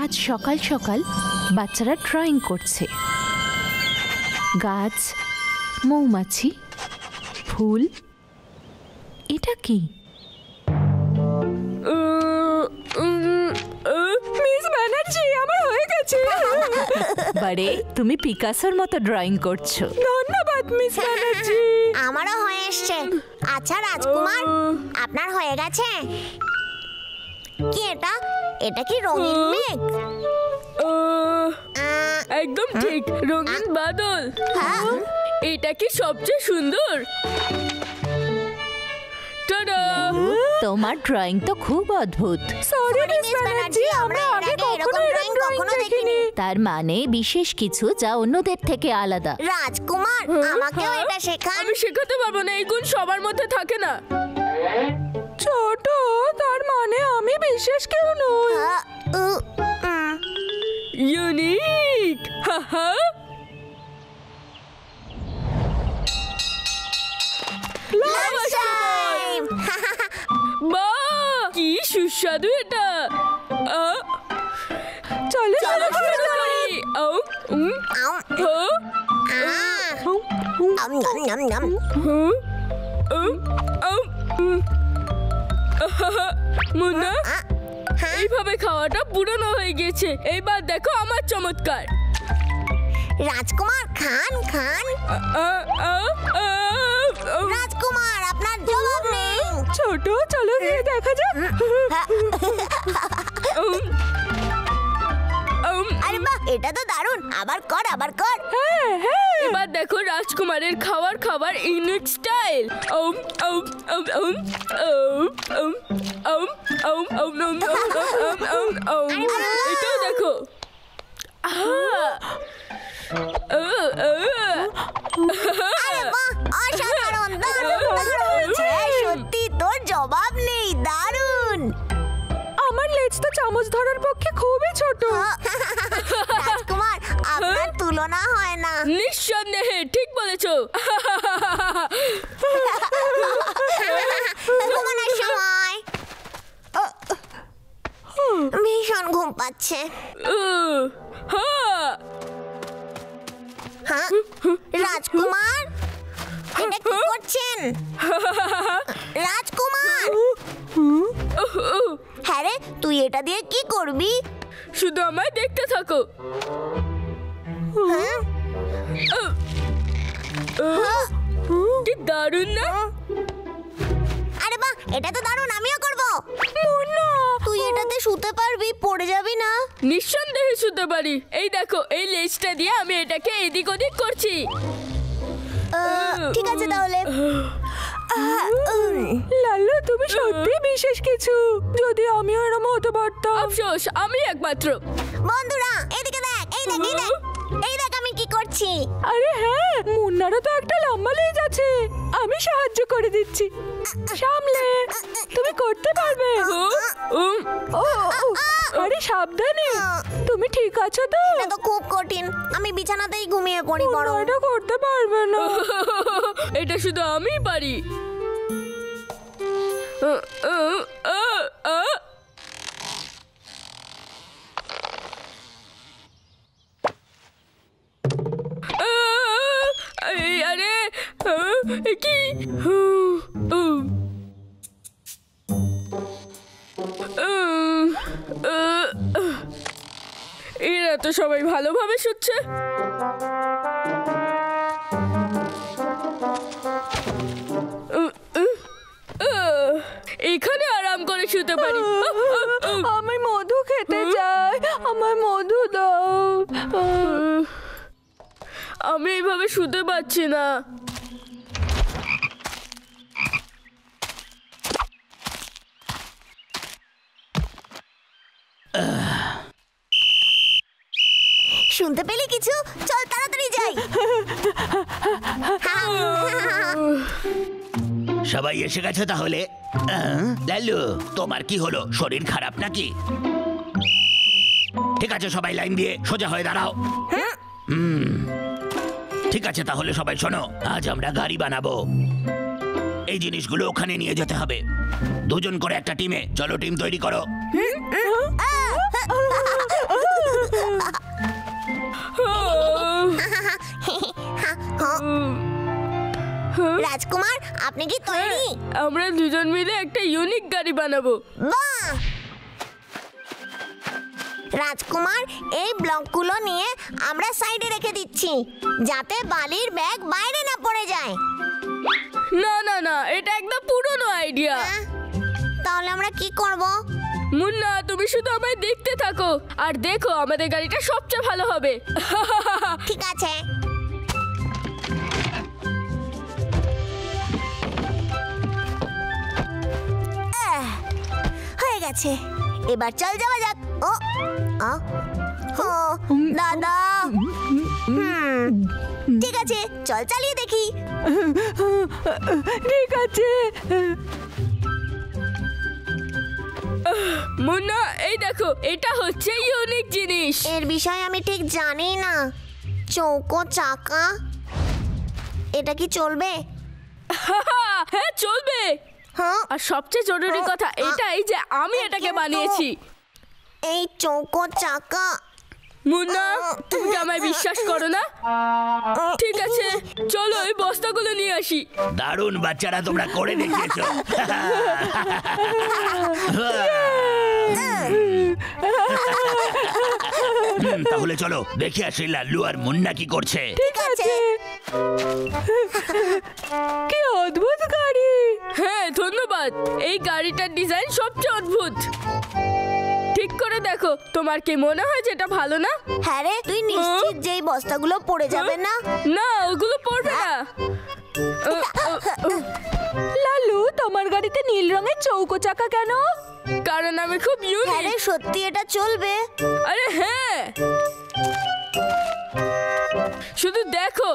আজ সকাল সকাল বাচ্চারা ড্রয়িং করছে। গাছ, মৌমাছি, ফুল। এটা কি? মিস ব্যানার্জি, আমার হয়ে গেছে। বারে, তুমি পিকাসোর মতো ড্রয়িং করছো। ধন্যবাদ মিস ব্যানার্জি। আমারও হয়ে এসছে। আচ্ছা রাজকুমার, আপনার হয়ে গেছে কি? এটা কি রঙিন মেঘ? একদম ঠিক, রঙিন বাদল। এটা কি সবচেয়ে সুন্দর? টাডা! তোমার ড্রয়িং তো খুব অদ্ভুত। সরি মিস ব্যানার্জি, আমরা আগে কখনো দেখিনি। তার মানে বিশেষ কিছু যা অন্যদের থেকে আলাদা। রাজকুমার, আমাকেও এটা শেখান। আমি শেখাতে পারবো না, এই গুণ সবার মধ্যে থাকে না। ছোট, তার মানে আমি বিশেষ কেউ নই। ইউনিক। হাহা। বাহ, কি সুস্বাদু এটা। চলো চলো শুরু করি। মুন্না, এইভাবে খাওয়াটা পুরনো হয়ে গেছে। এইবার দেখো আমার চমৎকার। রাজকুমার খান খান। রাজকুমার, আপনার জবাব নেই। ছোট, চলো গিয়ে দেখা যাক। আরে বাহ, এটা তো দারুণ। আবার কর, আবার কর। এবার দেখো রাজকুমারের খাবার ইউনিক স্টাইল। এটাও দেখো। অসাধারণ, সত্যি তোর জবাব নেই। দারুণ। আমার লেজ তো চামচ ধরার পক্ষে খুবই ছোট। রাজকুমার, আপনার তুলনা হয় না। নিঃসন্দেহে ঠিক বলেছো। ঘুমানোর সময়। ভীষণ ঘুম পাচ্ছে। রাজকুমার, এটা কি করছেন? রাজকুমার, হ্যাঁ রে, তুই এটা দিয়ে কি করবি? শুধু আমায় দেখতে থাকো। কি দারুণ না? আরে বাহ, এটা তো দারুণ। আমিও করব। তুই এটাতে শুতে পারবি? পড়ে যাবি না? নিঃসন্দেহে শুতে পারি। এই দেখো, এই লেজটা দিয়ে আমি এটাকে এদিক ওদিক করছি। ঠিক আছে তাহলে। লাল্লু, তুমি সত্যি বিশেষ কিছু। যদি আমিও এরকম হতে পারতাম। আফসোস, আমি একমাত্র। বন্ধুরা, এদিকে দেখ, এই দেখ, এই দেখ, এই দেখ আমি কি করছি। আরে হ্যাঁ, মুন্নারও তো একটা লম্বা লেজ আছে। আমি সাহায্য করে দিচ্ছি। সামলে, তুমি করতে পারবে। আরে সাবধানে। তুমি ঠিক আছো তো? এটা তো খুব কঠিন। আমি বিছানাতেই ঘুমিয়ে পড়ি। বড় এটা করতে পারবে না। এটা শুধু আমিই পারি। আরে কি? এরা তো সবাই ভালোভাবে শুচ্ছে। এখানে আরাম করে শুতে পারি। আমি মধু খেতে চাই, আমার মধু দাও। আমি এইভাবে শুতে পারছি না। শুনতে পেলি কিছু? চল তাড়াতাড়ি যাই। সবাই এসে গেছে তাহলে? লাল্লু, তোমার কি হলো? শরীর খারাপ নাকি? ঠিক আছে, সবাই লাইন দিয়ে সোজা হয়ে দাঁড়াও। ঠিক আছে, তাহলে সবাই শোনো। আজ আমরা গাড়ি বানাবো। এই জিনিসগুলো ওখানে নিয়ে যেতে হবে। দুজন করে একটা টিমে। চলো, টিম তৈরি করো। রাজকুমার, আপনি কি তৈরি? আমরা দুজন মিলে একটা ইউনিক গাড়ি বানাবো। বাহ! রাজকুমার, এই ব্লকগুলো নিয়ে আমরা সাইডে রেখে দিচ্ছি যাতে বালির ব্যাগ বাইরে না পড়ে যায়। না না না, এটা একদম পুরনো আইডিয়া। হ্যাঁ? তাহলে আমরা কি করব? মুন্না, তুমি শুধু আমায় দেখতে থাকো আর দেখো আমাদের গাড়িটা সবচেয়ে ভালো হবে। ঠিক আছে। হয়ে গেছে, এবার চল যাওয়া যাক। ও ও ও, দাদা। ঠিক আছে, চল চালিয়ে দেখি। ঠিক আছে। মুন্না, এই দেখো, এটা হচ্ছে ইউনিক জিনিস। এর বিষয়ে আমি ঠিক জানি না। চৌকো চাকা, এটা কি চলবে? হ্যাঁ, চলবে। হ্যাঁ, আর সবচেয়ে জরুরি কথা এটাই যে আমি এটাকে বানিয়েছি। এই চৌকো চাকা। মুন্না, তুমি কি আমায় বিশ্বাস করো না? ঠিক আছে, চলো এই বস্তাগুলো নিয়ে আসি। দারুণ বাচ্চারা, তোমরা করে দেখিয়েছো। তাহলে চলো দেখে আসি লাল্লু আর মুন্না কি করছে। ঠিক আছে। কি অদ্ভুত গাড়ি! হ্যাঁ, ধন্যবাদ। এই গাড়িটার ডিজাইন সবচেয়ে অদ্ভুত। ঠিক করে দেখো, তোমার কি মনে হয় যেটা ভালো না? হ্যাঁ রে, তুই নিশ্চিত যে এই বস্তাগুলো পড়ে যাবে না? না, ওগুলো পড়বে না। লালু, তোমার গাড়িতে নীল রঙের চৌকো চাকা কেন? কারণ আমি খুব হ্যাঁ রে, ইউনিক। সত্যি এটা চলবে? আরে হ্যাঁ, শুধু দেখো।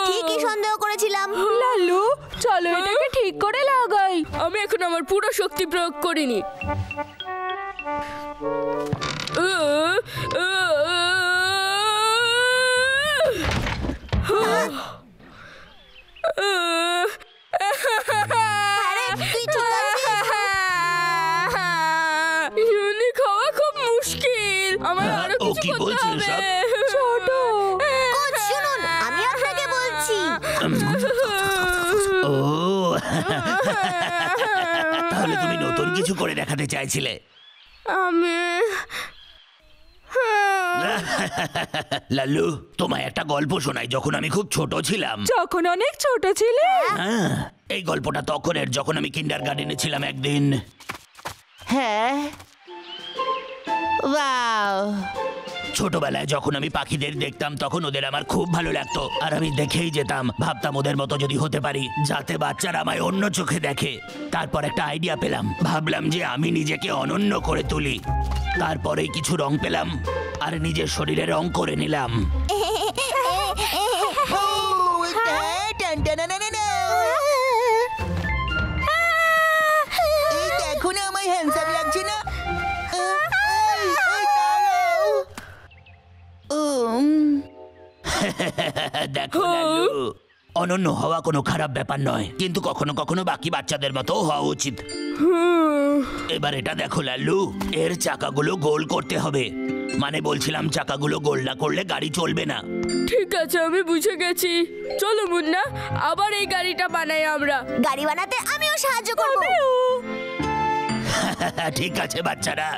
ঠিকই সন্দেহ করেছিলাম। লালু, চলো এটাকে ঠিক করে লাগাই। আমি এখন আমার পুরো শক্তি প্রয়োগ করিনি। আরে, তুই ঠিক আছিস? ইউনিক হওয়া খুব মুশকিল। আমার আরো ও কিছু কি করতে বলছে হবে। এসব? ছোট। কোচ, শুনুন, আমি আপনাকে বলছি। ও তাহলে তুমি নতুন কিছু করে দেখাতে চাইছিলে। আমি লাল্লু, তোমায় একটা গল্প শোনাই। যখন আমি খুব ছোট ছিলাম, যখন অনেক ছোট ছিলে। হ্যাঁ, এই গল্পটা তখনের, যখন আমি কিন্ডার গার্ডেনে ছিলাম একদিন। হ্যাঁ, ওয়াও, ছোটবেলায় যখন আমি পাখিদের দেখতাম তখন ওদের আমার খুব ভালো লাগতো, আর আমি দেখেই যেতাম, ভাবতাম ওদের মতো যদি হতে পারি, যাতে বাচ্চারা আমায় অন্য চোখে দেখে। তারপর একটা আইডিয়া পেলাম, ভাবলাম যে আমি নিজেকে অনন্য করে তুলি। তারপরেই কিছু রং পেলাম আর নিজের শরীরে রং করে নিলাম। এই দেখো না, আমায় হ্যান্ডসাম লাগছে না? দেখো লাল্লু, অনন্য হওয়া কোনো খারাপ ব্যাপার নয়, কিন্তু কখনো কখনো বাকি বাচ্চাদের মতো হওয়া উচিত। এবার এটা দেখো লাল্লু, এর চাকাগুলো গোল করতে হবে। মানে বলছিলাম, চাকাগুলো গোল না করলে গাড়ি চলবে না। ঠিক আছে, আমি বুঝে গেছি। চলো মুন্না, আবার এই গাড়িটা বানাই আমরা। গাড়ি বানাতে আমিও সাহায্য করব। ঠিক আছে বাচ্চারা।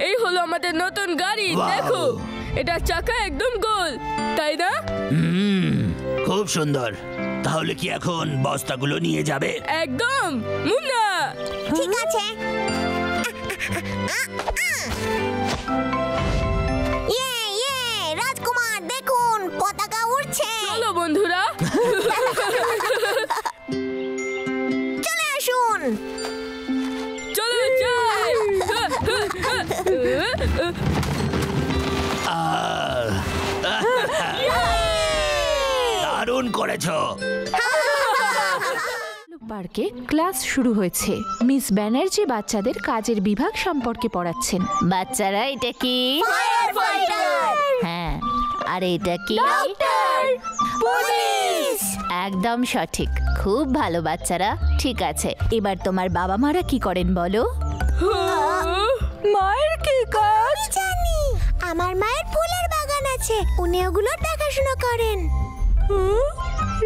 এই হলো আমাদের নতুন গাড়ি। Wow! দেখো, এটা চাকা একদম গোল, তাই না? খুব সুন্দর। তাহলে কি এখন বস্তাগুলো নিয়ে যাবে? একদম মুন্না। ঠিক আছে। ইয়ে ইয়ে, রাজকুমার দেখুন, পতাকা উড়ছে। চলো বন্ধুরা। চলে আসুন। চলো যাই। দারুণ করেছো। পার্কে ক্লাস শুরু হয়েছে। মিস ব্যানার্জি বাচ্চাদের কাজের বিভাগ সম্পর্কে পড়াচ্ছেন। বাচ্চারা, এটা কি? Fire fighter. হ্যাঁ, আর এটা কি? পুলিশ। একদম সঠিক, খুব ভালো বাচ্চারা। ঠিক আছে, এবার তোমার বাবা মারা কি করেন বলো? মায়ের কি কাজ? জানি আমার মায়ের ফুলের বাগান আছে, উনি ওগুলোর দেখাশোনা করেন।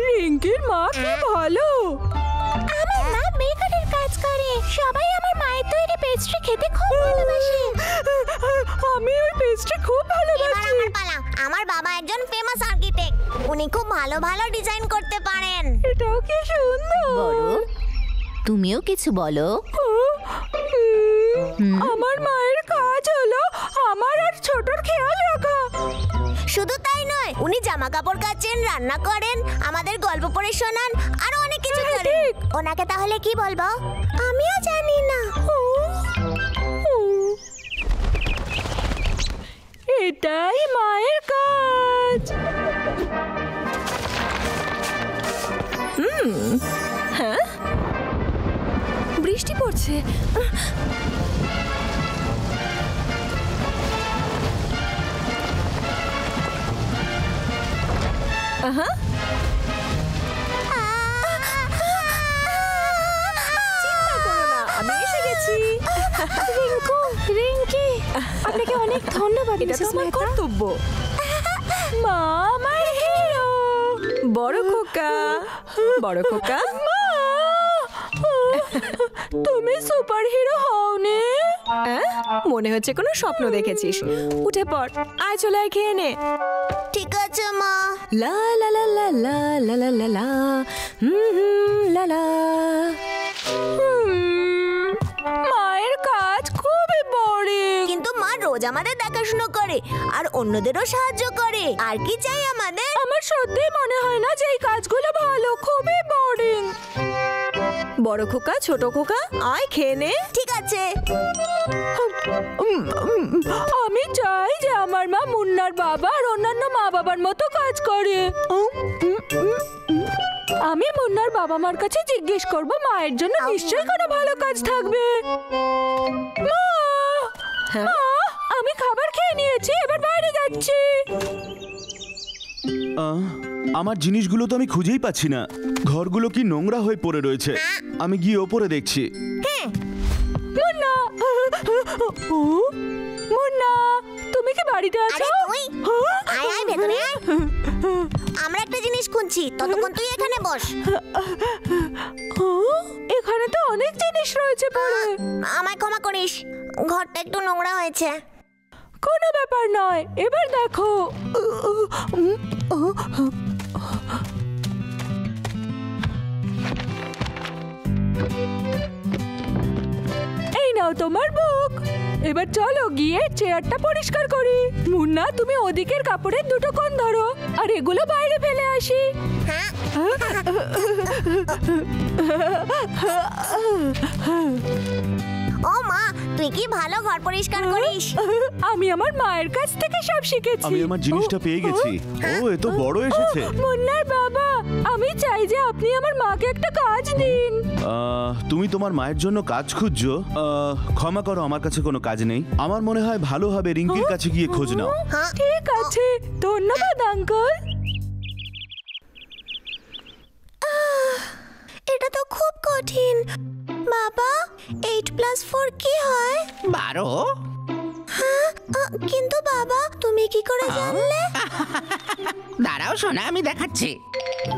রিঙ্কির মা কি ভালো। আমার মা বেকারের কাজ করে, সবাই আমার মায়ের তৈরি পেস্ট্রি খেতে খুব ভালোবাসে। আমি ওই পেস্ট্রি খুব এবার ভালোবাসি। আমার পালা। আমার বাবা একজন ফেমাস আর্কিটেক্ট, উনি খুব ভালো ভালো ডিজাইন করতে পারেন। এটাও কি সুন্দর। তুমিও কিছু বলো। আমার মায়ের কাজ হলো আমার আর ছোটর খেয়াল রাখা। শুধু তাই নয়, উনি জামা কাপড় কাচেন, রান্না করেন, আমাদের গল্প পড়ে শোনান, আরো অনেক কিছু করেন। ওনাকে তাহলে কি বলবো? আমিও জানি না। এটাই মায়ের কাজ। হ্যাঁ, বৃষ্টি পড়ছে। চিন্তা করো না, আমি এসে গেছি। রিঙ্কি, আপনাকে অনেক ধন্যবাদ। এটা তো আমার কর্তব্য। মা আমার হিরো। বড় খোকা, বড় খোকা। মা, তুমি সুপার হিরো হওনি? মনে হচ্ছে কোনো স্বপ্ন দেখেছিস। উঠে পড়, আয় চলে আয়, খেয়ে নে। ঠিক আছে মা। লা লা লা লা লা লা লা লা লা লা লা। মায়ের কাজ খুবই বোরিং। কিন্তু মা রোজ আমাদের দেখাশোনা করে আর অন্যদেরও সাহায্য করে। আর কি চাই আমাদের? আমার সত্যি মনে হয় না যে এই কাজগুলো ভালো, খুবই বোরিং। বড় খোকা, ছোট খোকা, আয় খেয়ে নে। ঠিক আছে। আমি চাই যে আমার মা মুন্নার বাবা আর অন্যান্য মা বাবার মতো কাজ করে। আমি মুন্নার বাবা মার কাছে জিজ্ঞেস করব, মায়ের জন্য নিশ্চয়ই কোনো ভালো কাজ থাকবে। মা, মা, আমি খাবার খেয়ে নিয়েছি, এবার বাইরে যাচ্ছি। আমার জিনিসগুলো তো আমি খুঁজেই পাচ্ছি না। ঘরগুলো কি নোংরা হয়ে পড়ে রয়েছে। আমি গিয়ে ওপরে দেখছি। মুন্না, মুন্না, তুমি কি বাড়িতে আরে আছো? তুই আয় আয় ভেতরে আয়। আমরা একটা জিনিস খুঁজছি, ততক্ষণ তুই এখানে বস। এখানে তো অনেক জিনিস রয়েছে পড়ে। আমায় ক্ষমা করিস, ঘরটা একটু নোংরা হয়েছে। কোনো ব্যাপার নয়, এবার দেখো। এই নাও তোমার বুক। এবার চলো গিয়ে চেয়ারটা পরিষ্কার করি। মুন্না, তুমি ওদিকের কাপড়ের দুটো কোণ ধরো আর এগুলো বাইরে ফেলে আসি। হ্যাঁ, ও মা, তুই কি ভালো ঘর পরিষ্কার করিস। আমি আমার মায়ের কাছ থেকে সব শিখেছি। আমি আমার জিনিসটা পেয়ে গেছি। ও, এ তো বড় এসেছে। মুন্নার বাবা, আমি চাই যে আপনি আমার মাকে একটা কাজ দিন। তুমি তোমার মায়ের জন্য কাজ খুঁজছো? ক্ষমা করো, আমার কাছে কোনো কাজ নেই। আমার মনে হয় ভালো হবে রিঙ্কির কাছে গিয়ে খোঁজ নাও। ঠিক আছে, ধন্যবাদ আঙ্কেল। এটা তো খুব কঠিন। বাবা, 8+4 কি হয়? 12। কিন্তু বাবা, তুমি কি করে জানলে? দাঁড়াও শোনা, আমি দেখাচ্ছি।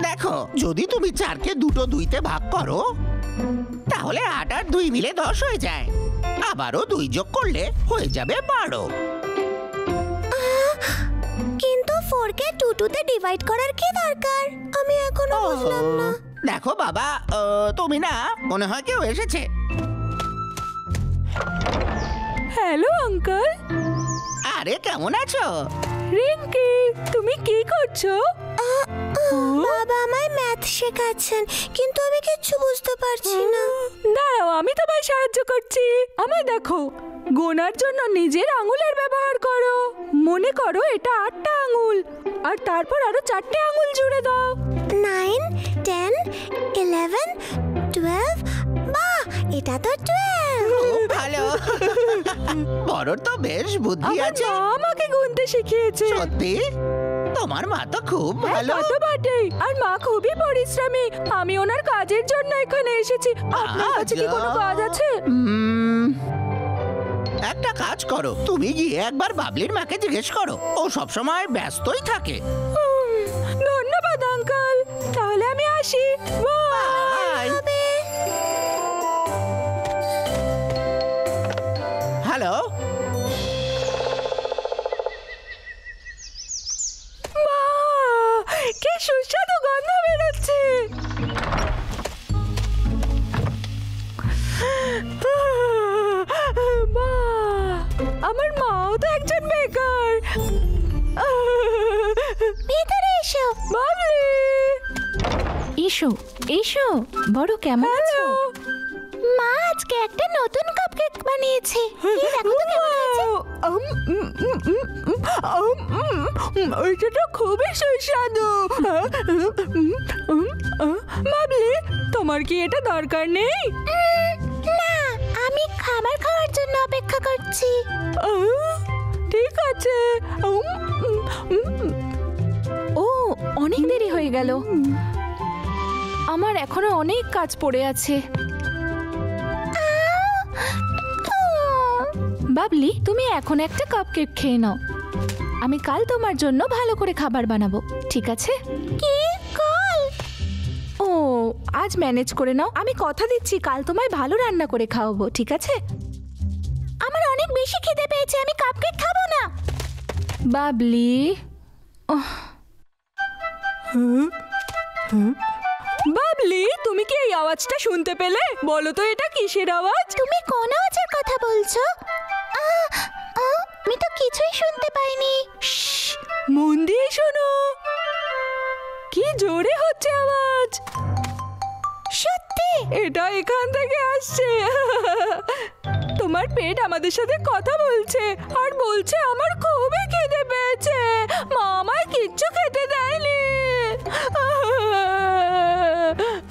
দেখো, যদি তুমি 4কে দুটো 2তে ভাগ করো, তাহলে 8 আর 2 মিলে 10 হয়ে যায়। আবারও 2 যোগ করলে হয়ে যাবে 12। কিন্তু 4কে 2তে ডিভাইড করার কি দরকার? আমি এখনো বুঝলাম না। দেখো বাবা, তুমি না, মনে হয় কেউ এসেছে। Hello uncle. আরে কেমন আছো? রিঙ্কি, তুমি কি করছো? বাবা আমায় ম্যাথ শেখাচ্ছেন, কিন্তু আমি কিচ্ছু বুঝতে পারছি না। দাঁড়াও, আমি তোমায় সাহায্য করছি। আমায় দেখো, গোনার জন্য নিজের আঙুলের ব্যবহার করো। মনে করো এটা 8টা আঙুল, আর তারপর আরো 4টে আঙুল জুড়ে দাও। 9, 10, 11, 12। বাহ, এটা তো 12। খুব ভালো। বড়র তো বেশ বুদ্ধি আমার আছে। মা আমাকে গুনতে শিখিয়েছে। সত্যি? তোমার মা তো খুব ভালো। তা তো বটেই। আর মা খুবই পরিশ্রমী। আমি ওনার কাজের জন্য এখানে এসেছি। আপনার কাছে কি কোনো কাজ আছে? একটা কাজ করো, তুমি গিয়ে একবার বাবলির মাকে জিজ্ঞেস করো, ও সবসময় ব্যস্তই থাকে। ধন্যবাদ আঙ্কেল, তাহলে আমি আসি। বাই। হ্যালো, কি সুস্বাদু গন্ধ বেরোচ্ছে। আমার মাও তো একজন বেকার। ভেতরে এসো। বাবলি, এসো এসো, বড় কেমন আছো? মা আজকে একটা নতুন কাপকেক বানিয়েছে। এই দেখো তো কেমন হয়েছে। এটা তো খুবই সুস্বাদু। বাবলি, তোমার কি এটা দরকার নেই? না, আমি খাবার খাওয়ার জন্য অপেক্ষা করছি। ঠিক আছে। ও, অনেক দেরি হয়ে গেল। আমার এখনো অনেক কাজ পড়ে আছে। বাবলি, তুমি এখন একটা কাপকেক খেয়ে নাও। আমি কাল তোমার জন্য ভালো করে খাবার বানাবো, ঠিক আছে? কি কাল? ও, আজ ম্যানেজ করে নাও। আমি কথা দিচ্ছি কাল তোমায় ভালো রান্না করে খাওয়াবো, ঠিক আছে? আমার অনেক বেশি খিদে পেয়েছে, আমি কাপকেক খাবো না। বাবলি, বাবলি, তুমি কি এই আওয়াজটা শুনতে পেলে? বলো তো এটা কিসের আওয়াজ? তুমি কোন আওয়াজের কথা বলছো? আমি তো কিছুই শুনতে পাইনি। মন দিয়ে শোনো, কি জোরে হচ্ছে আওয়াজ। সত্যি? এটা এখান থেকে আসছে। তোমার পেট আমাদের সাথে কথা বলছে আর বলছে আমার খুবই খিদে পেয়েছে, মা আমায় কিচ্ছু খেতে দেয়নি।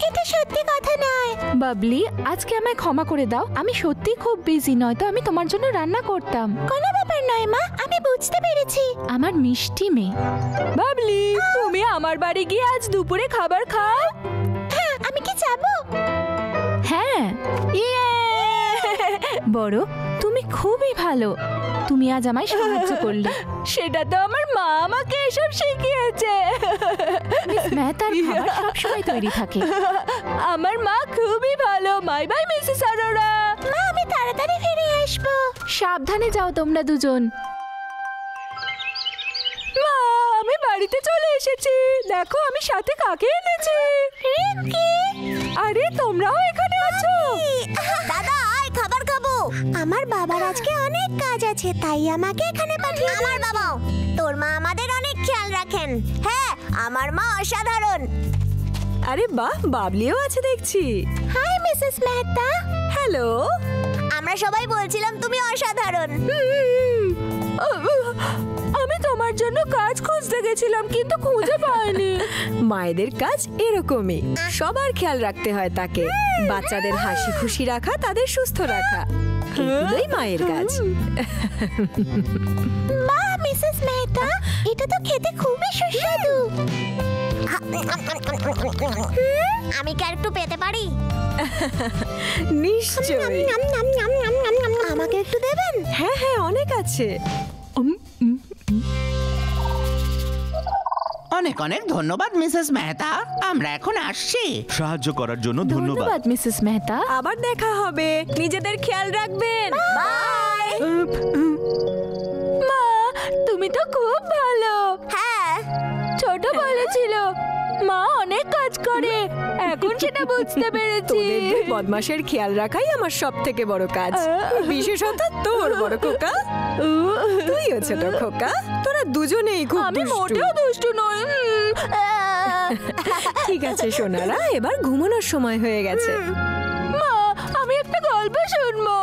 এটা সত্যি কথা নয়। বাবলি, আজকে আমায় ক্ষমা করে দাও। আমি সত্যি খুব বিজি, নয়তো আমি তোমার জন্য রান্না করতাম। কোনো ব্যাপার নয় মা, আমি বুঝতে পেরেছি। আমার মিষ্টি মেয়ে। বাবলি, তুমি আমার বাড়ি গিয়ে আজ দুপুরে খাবার খাও। হ্যাঁ, আমি কি যাবো? হ্যাঁ, বড়, তুমি খুবই ভালো। তুমি আজ আমায় সাহায্য করলে। সেটা তো আমার মা আমাকে এসব শিখিয়েছে। মিস মেহতার খাবার সবসময় তৈরি থাকে। আমার মা খুবই ভালো। Bye bye Mrs Arora. মা, আমি তাড়াতাড়ি ফিরে আসবো। সাবধানে যাও তোমরা দুজন। মা, আমি বাড়িতে চলে এসেছি। দেখো আমি সাথে কাকে এনেছি। রিঙ্কি, আরে তোমরাও এখানে আছো? দাদা আয় খাবার খাবো। আমার বাবার আজকে অনেক কাজ আছে, তাই আমাকে এখানে পাঠিয়ে আমার বাবাও। তোর মা আমাদের অনেক খেয়াল রাখেন। হ্যাঁ, আমার মা অসাধারণ। আরে বাহ, বাবলিও আছে দেখছি। Hi Mrs Mehta. হ্যালো। আমরা সবাই বলছিলাম তুমি অসাধারণ। আমি তোমার জন্য কাজ খুঁজতে গেছিলাম, কিন্তু খুঁজে পাইনি। মায়েদের কাজ এরকমই, সবার খেয়াল রাখতে হয় তাকে। বাচ্চাদের হাসি খুশি রাখা, তাদের সুস্থ রাখা, এগুলোই মায়ের কাজ। মা, মিসেস মেহতা, এটা তো খেতে খুবই সুস্বাদু। আমি কি আর একটু পেতে পারি? নিশ্চয়ই। আমাকে একটু দেবেন? হ্যাঁ হ্যাঁ, অনেক আছে। অনেক অনেক ধন্যবাদ মিসেস মেহতা, আমরা এখন আসছি। সাহায্য করার জন্য ধন্যবাদ। ধন্যবাদ মিসেস মেহতা। আবার দেখা হবে, নিজেদের খেয়াল রাখবেন। বাই। মা, তুমি তো খুব ভালো। হ্যাঁ, ছোট বলেছিল মা অনেক কাজ করে, এখন সেটা বুঝতে পেরেছি। তোদের দুই বদমাশের খেয়াল রাখাই আমার সব থেকে বড় কাজ, বিশেষত তোর বড় খোকা। তুইও ছোট খোকা, তোরা দুজনেই খুব আমি দুষ্টু। মোটেও দুষ্টু নই। ঠিক আছে সোনারা, এবার ঘুমানোর সময় হয়ে গেছে। মা, আমি একটা গল্প শুনবো।